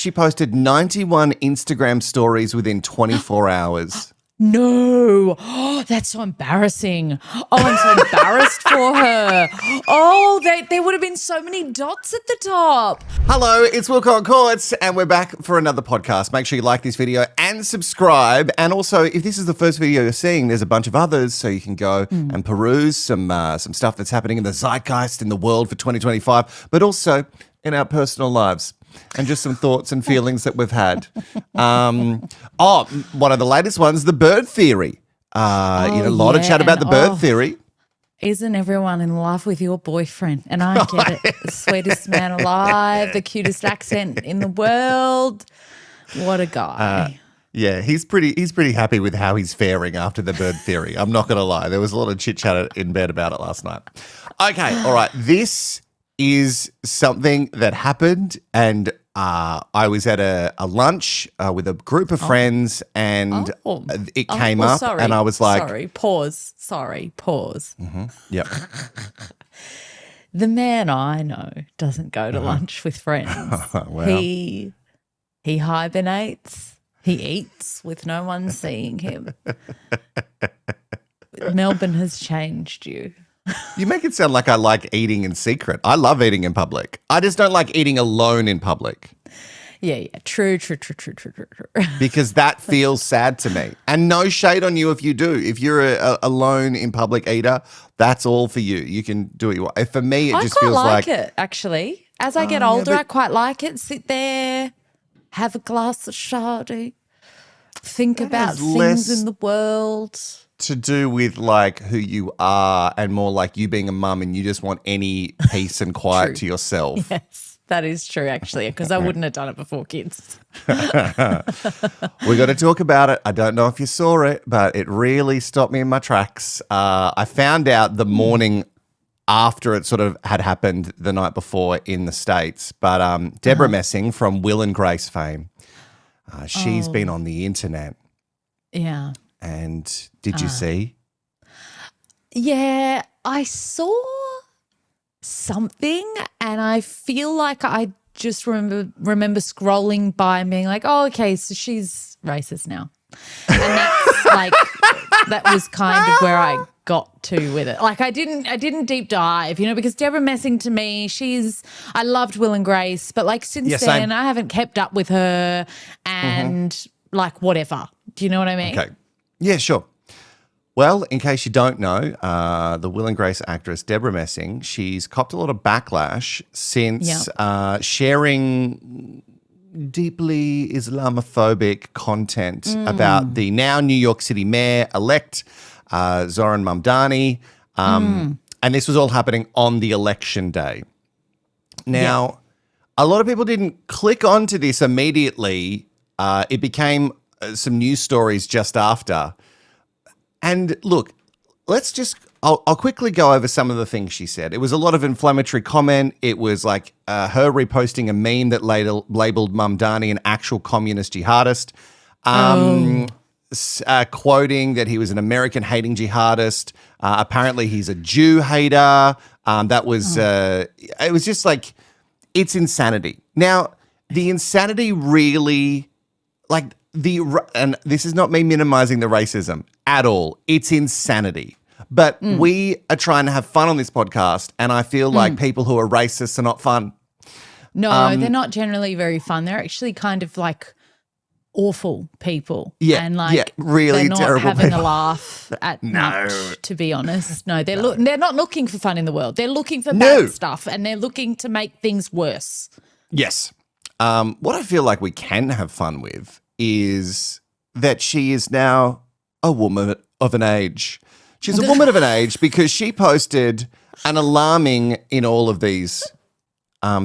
she posted 91 Instagram stories within 24 hours. No. Oh, that's so embarrassing. Oh, I'm so embarrassed for her. Oh, there would have been so many dots at the top. Hello, it's Wilko Courts, and we're back for another podcast. Make sure you like this video and subscribe. And also, if this is the first video you're seeing, there's a bunch of others, so you can go and peruse some stuff that's happening in the zeitgeist in the world for 2025, but also in our personal lives. And just some thoughts and feelings that we've had. One of the latest ones, the bird theory. A lot of chat about the bird theory. Isn't everyone in love with your boyfriend? And I get it. The sweetest man alive, the cutest accent in the world. What a guy. Yeah, he's pretty happy with how he's faring after the bird theory. I'm not going to lie. There was a lot of chit-chat in bed about it last night. Okay, all right. This is something that happened, and I was at a lunch with a group of friends, and it came up, and I was like, pause. Mm-hmm. Yep. The man I know doesn't go to lunch with friends. Wow. He hibernates. He eats with no one seeing him. Melbourne has changed you. You make it sound like I like eating in secret. I love eating in public. I just don't like eating alone in public. Yeah. True. Because that feels sad to me. And no shade on you if you do. If you're a alone in public eater, that's all for you. You can do what you want. For me, it just feels like... I quite like it, actually. As I get older, I quite like it. Sit there, have a glass of Chardonnay, think about things in the world. To do with like who you are and more like you being a mum and you just want any peace and quiet to yourself. Yes, that is true actually, because I wouldn't have done it before kids. We got to talk about it. I don't know if you saw it, but it really stopped me in my tracks. I found out the morning after it sort of had happened the night before in the States, but Debra Messing from Will and Grace fame, she's been on the internet. Yeah. And did you see? Yeah, I saw something, and I feel like I just remember scrolling by and being like, oh, okay, so she's racist now. And that's like, that was kind of where I got to with it. Like I didn't deep dive, because Debra Messing to me, I loved Will and Grace, but like since then same. I haven't kept up with her and like whatever. Do you know what I mean? Okay. Yeah, sure. Well, in case you don't know, the Will and Grace actress Debra Messing, she's copped a lot of backlash since sharing deeply Islamophobic content about the now New York City mayor-elect, Zoran Mamdani, and this was all happening on the election day. Now, a lot of people didn't click onto this immediately. It became some news stories just after. And look, I'll quickly go over some of the things she said. It was a lot of inflammatory comment. It was like her reposting a meme that labeled Mamdani an actual communist jihadist, quoting that he was an American-hating jihadist. Apparently he's a Jew hater. It was just like, it's insanity. Now, the insanity really, like, and this is not me minimizing the racism at all. It's insanity. But we are trying to have fun on this podcast, and I feel like people who are racist are not fun. No, they're not generally very fun. They're actually kind of like awful people. Yeah, and like really they're not terrible having people. A laugh at much, to be honest. No, they're not looking for fun in the world. They're looking for bad stuff, and they're looking to make things worse. Yes. What I feel like we can have fun with is that she is now a woman of an age. She's a woman of an age because she posted an alarming in all of these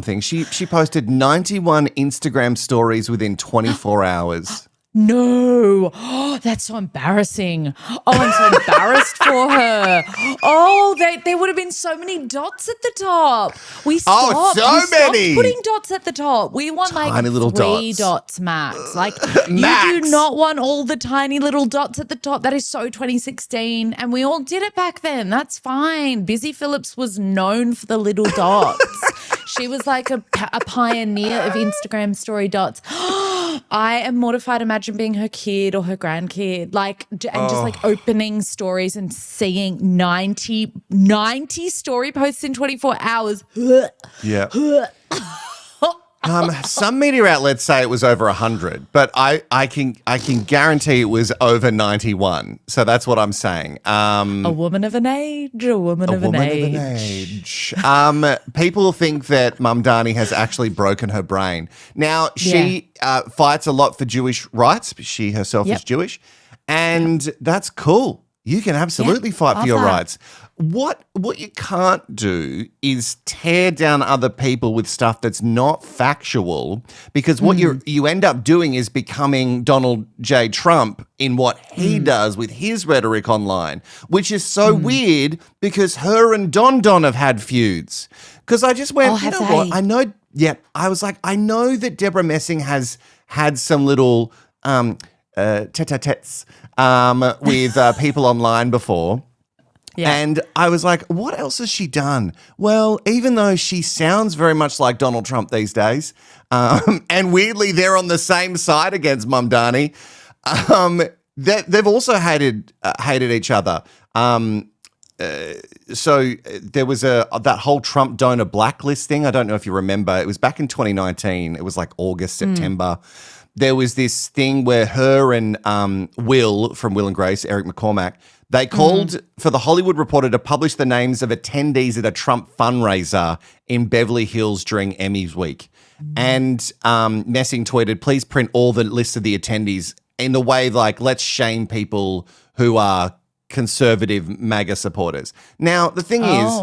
things. She posted 91 Instagram stories within 24 hours. No. Oh, that's so embarrassing. Oh, I'm so embarrassed for her. Oh, there would have been so many dots at the top. We stopped. Many. Putting dots at the top. We want tiny like little three dots. max. Like Max. You do not want all the tiny little dots at the top. That is so 2016, and we all did it back then. That's fine. Busy Phillips was known for the little dots. She was like a pioneer of Instagram story dots. I am mortified. Imagine being her kid or her grandkid, just like opening stories and seeing 90 story posts in 24 hours. Yeah. Some media outlets say it was over 100, but I can guarantee it was over 91. So that's what I'm saying. A woman of an age, a woman of an age. People think that Mamdani has actually broken her brain. Now, she fights a lot for Jewish rights. She herself is Jewish, and that's cool. You can absolutely fight for your rights. What you can't do is tear down other people with stuff that's not factual, because what you end up doing is becoming Donald J. Trump in what he does with his rhetoric online, which is so weird because her and Don have had feuds. Because I just went, you know what? I know, I was like, I know that Debra Messing has had some little tete-a-tetes with people online before. Yeah. And I was like, what else has she done? Well, even though she sounds very much like Donald Trump these days, and weirdly they're on the same side against Mamdani, they've also hated each other. So there was that whole Trump donor blacklist thing. I don't know if you remember. It was back in 2019. It was like August, September. There was this thing where her and Will from Will and Grace, Eric McCormack, they called for the Hollywood Reporter to publish the names of attendees at a Trump fundraiser in Beverly Hills during Emmys week. And Messing tweeted, please print all the lists of the attendees in the way like, let's shame people who are conservative MAGA supporters. Now, the thing is,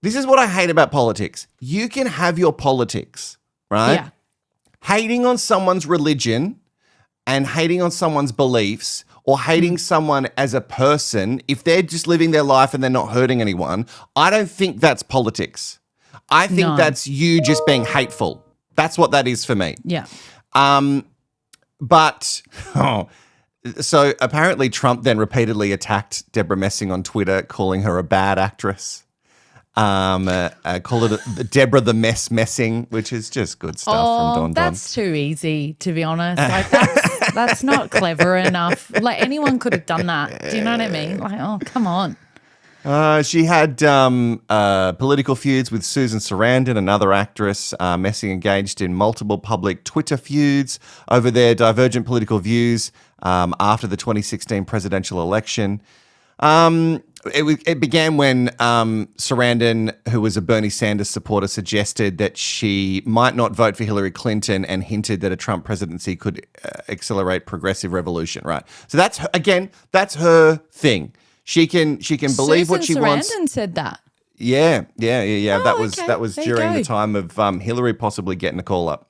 this is what I hate about politics. You can have your politics, right? Yeah. Hating on someone's religion and hating on someone's beliefs, or hating someone as a person, if they're just living their life and they're not hurting anyone, I don't think that's politics. I think that's you just being hateful. That's what that is for me. Yeah. So apparently Trump then repeatedly attacked Debra Messing on Twitter, calling her a bad actress. Called it Debra the Messing, which is just good stuff from Don. That's too easy, to be honest. Like that's not clever enough. Like anyone could have done that. Do you know what I mean? Like, oh, come on. She had political feuds with Susan Sarandon, another actress. Messing engaged in multiple public Twitter feuds over their divergent political views after the 2016 presidential election. It began when Sarandon, who was a Bernie Sanders supporter, suggested that she might not vote for Hillary Clinton and hinted that a Trump presidency could accelerate progressive revolution, right? So that's her thing. She can believe what she wants. Sarandon said that. Yeah. Oh, that was during the time of Hillary possibly getting a call up.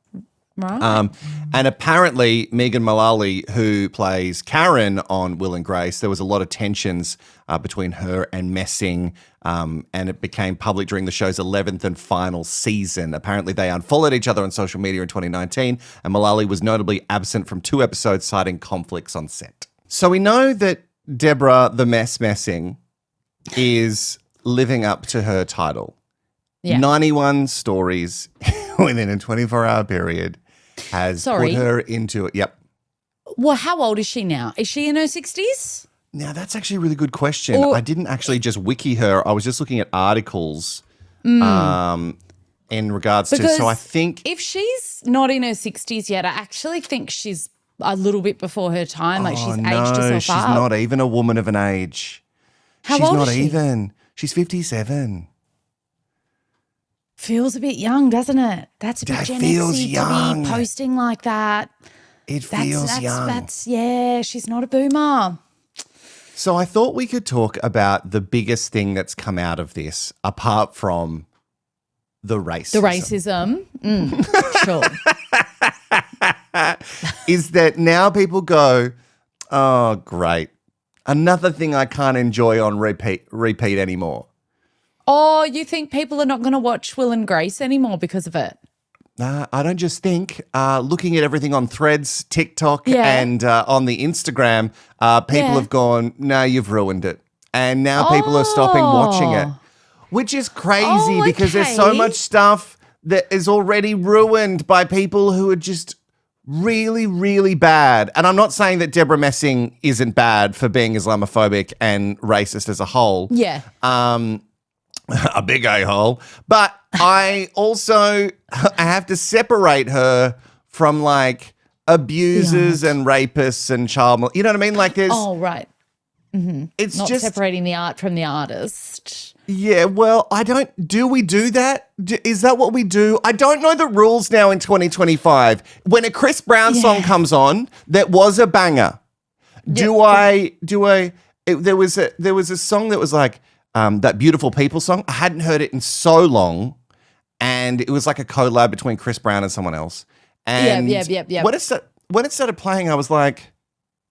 Right. And apparently Megan Mullally, who plays Karen on Will and Grace, there was a lot of tensions between her and Messing, and it became public during the show's 11th and final season. Apparently they unfollowed each other on social media in 2019, and Mullally was notably absent from 2 episodes, citing conflicts on set. So we know that Debra the Messing is living up to her title. Yeah. 91 stories within a 24-hour period has put her into it. Yep. Well, how old is she now? Is she in her 60s? Now, that's actually a really good question. I didn't actually just wiki her. I was just looking at articles in regards to, so I think. If she's not in her 60s yet, I actually think she's a little bit before her time. Like she's aged herself up. She's not even a woman of an age. How old is she? She's not even. She's 57. Feels a bit young, doesn't it? That's a bit Gen X-y to be posting like that. It feels young. She's not a boomer. So I thought we could talk about the biggest thing that's come out of this, apart from the racism. The racism? Sure. Is that now people go, oh, great. Another thing I can't enjoy on repeat anymore. Oh, you think people are not going to watch Will and Grace anymore because of it? I don't just think. Looking at everything on Threads, TikTok, and on the Instagram, people have gone, no, you've ruined it. And now people are stopping watching it. Which is crazy because there's so much stuff that is already ruined by people who are just really, really bad. And I'm not saying that Debra Messing isn't bad for being Islamophobic and racist as a whole. Yeah. A big a-hole. But I have to separate her from like abusers and rapists and child. You know what I mean? Like there's. Oh, right. Mm-hmm. It's not just separating the art from the artist. Yeah, well, do we do that? Is that what we do? I don't know the rules now in 2025. When a Chris Brown song comes on that was a banger, there was a song that was like that Beautiful People song. I hadn't heard it in so long, and it was like a collab between Chris Brown and someone else. And when it started playing, I was like,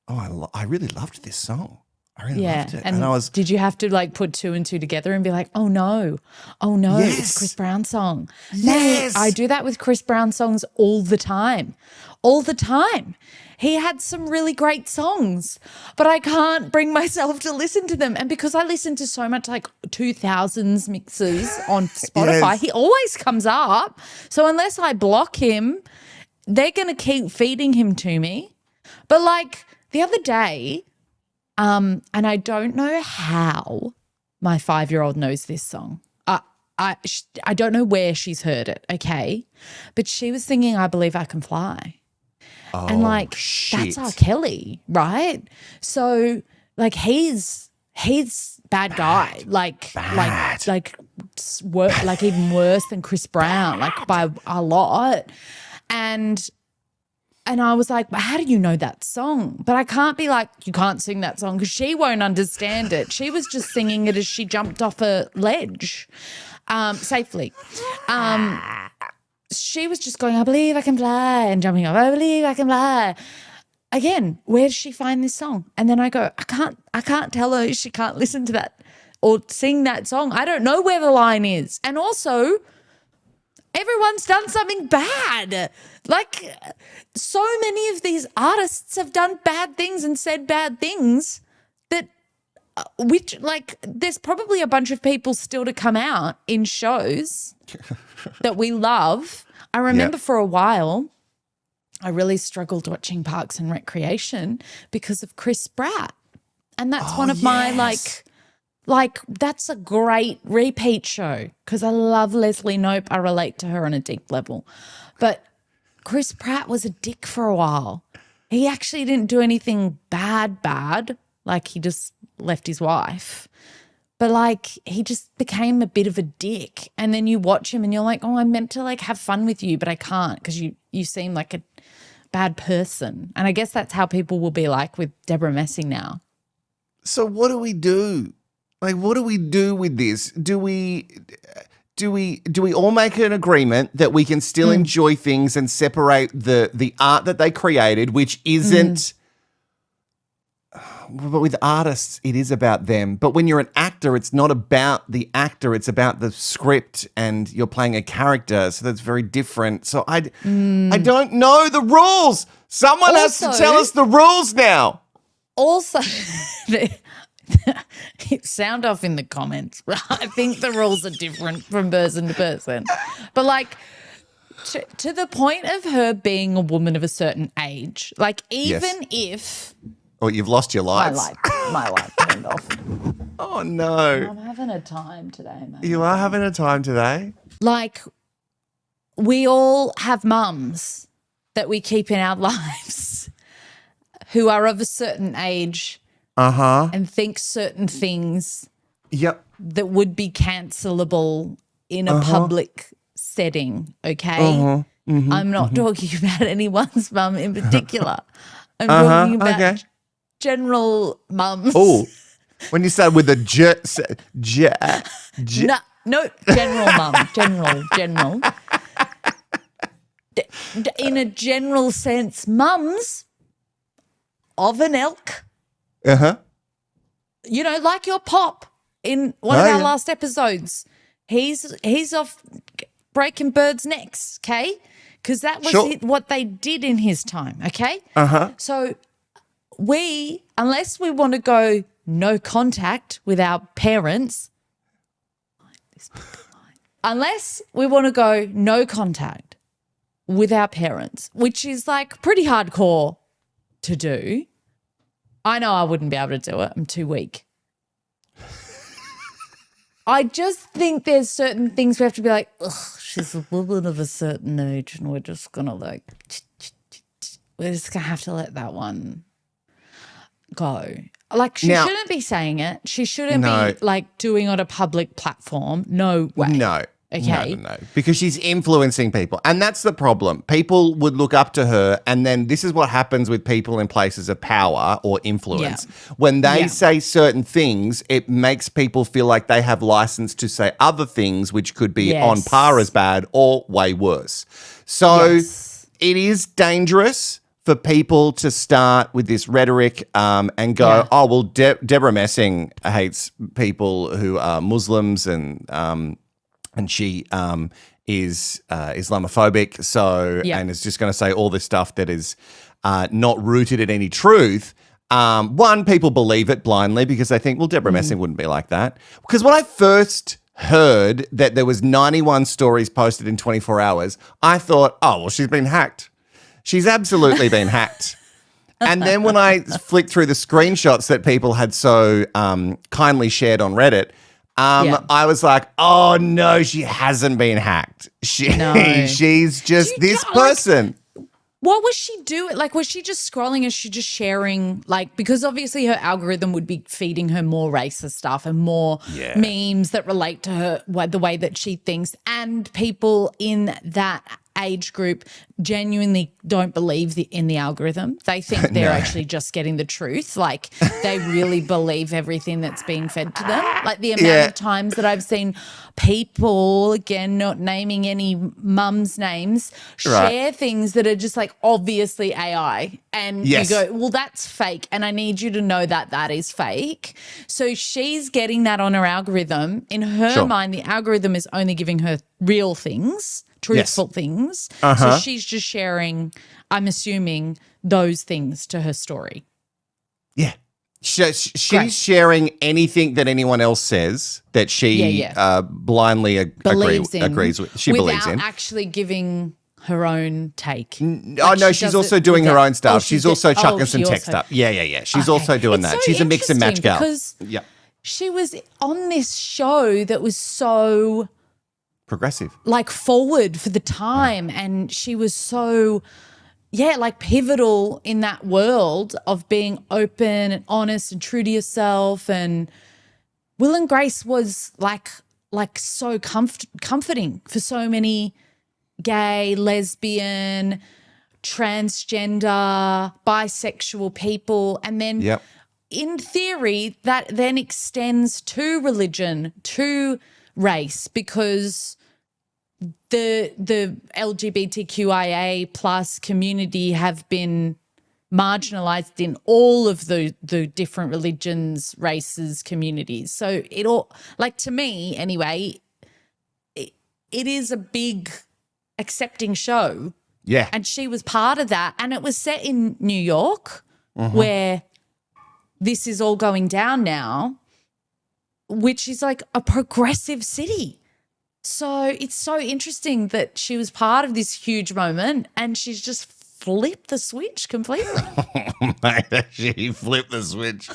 oh, I really loved this song. I really loved it. And did you have to like put two and two together and be like, oh no, it's a Chris Brown song. Yes. Mate, I do that with Chris Brown songs all the time. He had some really great songs, but I can't bring myself to listen to them. And because I listen to so much like 2000s mixes on Spotify, he always comes up. So unless I block him, they're going to keep feeding him to me. But like the other day, and I don't know how my 5-year-old knows this song. I don't know where she's heard it, okay? But she was singing I Believe I Can Fly. Oh, and like that's R. Kelly, right? So like he's bad guy. Like even worse than Chris Brown, like by a lot. And I was like, well, how do you know that song? But I can't be like, you can't sing that song because she won't understand it. She was just singing it as she jumped off a ledge safely. She was just going, I believe I can fly, and jumping off, I believe I can fly. Again, where does she find this song? And then I go, I can't tell her she can't listen to that or sing that song. I don't know where the line is. And also, everyone's done something bad. Like so many of these artists have done bad things and said bad things that which like there's probably a bunch of people still to come out in shows that we love. I remember for a while I really struggled watching Parks and Recreation because of Chris Pratt. And that's one of my like that's a great repeat show because I love Leslie Knope. I relate to her on a deep level. But Chris Pratt was a dick for a while. He actually didn't do anything bad. Like he just left his wife. But like he just became a bit of a dick. And then you watch him and you're like, oh, I'm meant to like have fun with you, but I can't because you seem like a bad person. And I guess that's how people will be like with Debra Messing now. So what do we do? Like, what do we do with this? Do we all make an agreement that we can still enjoy things and separate the art that they created, which isn't but with artists, it is about them. But when you're an actor, it's not about the actor. It's about the script and you're playing a character. So that's very different. So I don't know the rules. Someone has to tell us the rules now. Also, sound off in the comments. I think the rules are different from person to person. But like to the point of her being a woman of a certain age, like even if... Oh, you've lost your lights? My light turned off. Oh, no. I'm having a time today, mate. You are having a time today? Like, we all have mums that we keep in our lives who are of a certain age and think certain things that would be cancelable in a public setting, okay? I'm not talking about anyone's mum in particular. I'm talking about... general mums. Oh, when you start with a No, general mum, general. In a general sense, mums of an ilk. You know, like your pop in one of our last episodes. He's off breaking birds' necks, okay? Because that was what they did in his time, okay? So unless we want to go no contact with our parents, please pick a line. Unless we want to go no contact with our parents, which is like pretty hardcore to do. I know I wouldn't be able to do it. I'm too weak. I just think there's certain things we have to be like, ugh, she's a woman of a certain age and we're just going to we're just going to have to let that one go. Like she shouldn't be saying it. She shouldn't be like doing it on a public platform. No way. No. Okay. No. Because she's influencing people. And that's the problem. People would look up to her, and then this is what happens with people in places of power or influence. Yeah. When they say certain things, it makes people feel like they have license to say other things which could be on par as bad or way worse. So it is dangerous for people to start with this rhetoric and go, oh, well, Debra Messing hates people who are Muslims and she is Islamophobic, and is just going to say all this stuff that is not rooted in any truth. One, people believe it blindly because they think, well, Debra Messing wouldn't be like that. Because when I first heard that there was 91 stories posted in 24 hours, I thought, oh, well, she's been hacked. She's absolutely been hacked. And then when I flicked through the screenshots that people had so kindly shared on Reddit, I was like, oh, no, she hasn't been hacked. She's just this person. What was she doing? Like, was she just scrolling? Is she just sharing? Like, because obviously her algorithm would be feeding her more racist stuff and more memes that relate to her, the way that she thinks. And people in that age group genuinely don't believe in the algorithm. They think they're actually just getting the truth. Like, they really believe everything that's being fed to them. Like, the amount of times that I've seen people, again, not naming any mums' names, share things that are just like obviously AI. And you go, well, that's fake. And I need you to know that that is fake. So she's getting that on her algorithm. In her mind, the algorithm is only giving her real things, truthful things. So she's just sharing, I'm assuming, those things to her story. Yeah. She's sharing anything that anyone else says that she blindly agrees with. She believes in. Without actually giving her own take. Oh, no, she's also doing her own stuff. She's also chucking some text up. Yeah. She's also doing that. She's a mix and match gal. Because she was on this show that was so progressive, like forward for the time, and she was so like pivotal in that world of being open and honest and true to yourself. And Will and Grace was like so comforting for so many gay, lesbian, transgender, bisexual people. And then in theory that then extends to religion, to race, because the LGBTQIA plus community have been marginalized in all of the different religions, races, communities. So it all, like, to me anyway, it is a big accepting show. Yeah. And she was part of that. And it was set in New York, where this is all going down now, which is like a progressive city. So it's so interesting that she was part of this huge moment and she's just flipped the switch completely. She flipped the switch.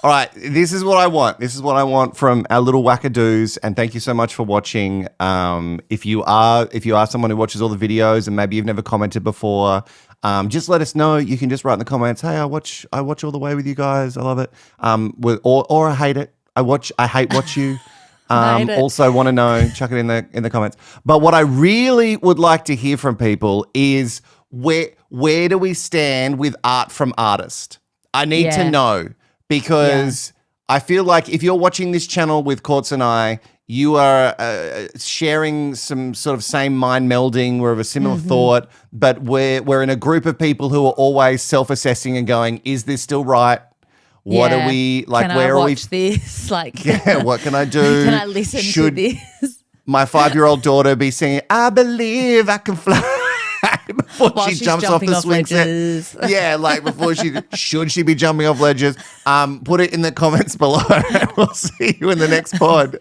All right, this is what I want. This is what I want from our little wackadoos, and thank you so much for watching. If you are someone who watches all the videos and maybe you've never commented before, just let us know. You can just write in the comments, hey, I watch all the way with you guys. I love it. Or I hate it. I hate watch you. Also want to know, chuck it in the comments. But what I really would like to hear from people is where do we stand with art from artist? I need to know, because I feel like if you're watching this channel with Courts and I, you are sharing some sort of same mind melding. We're of a similar thought, but we're in a group of people who are always self-assessing and going, is this still right? What are we like? Can where I are we? Watch this? Like, what can I do? Can I listen to this? My 5-year-old daughter be singing "I Believe I Can Fly" before While she she's jumps off the jumping swing off ledges. set? Yeah, like before should she be jumping off ledges? Put it in the comments below. We'll see you in the next pod.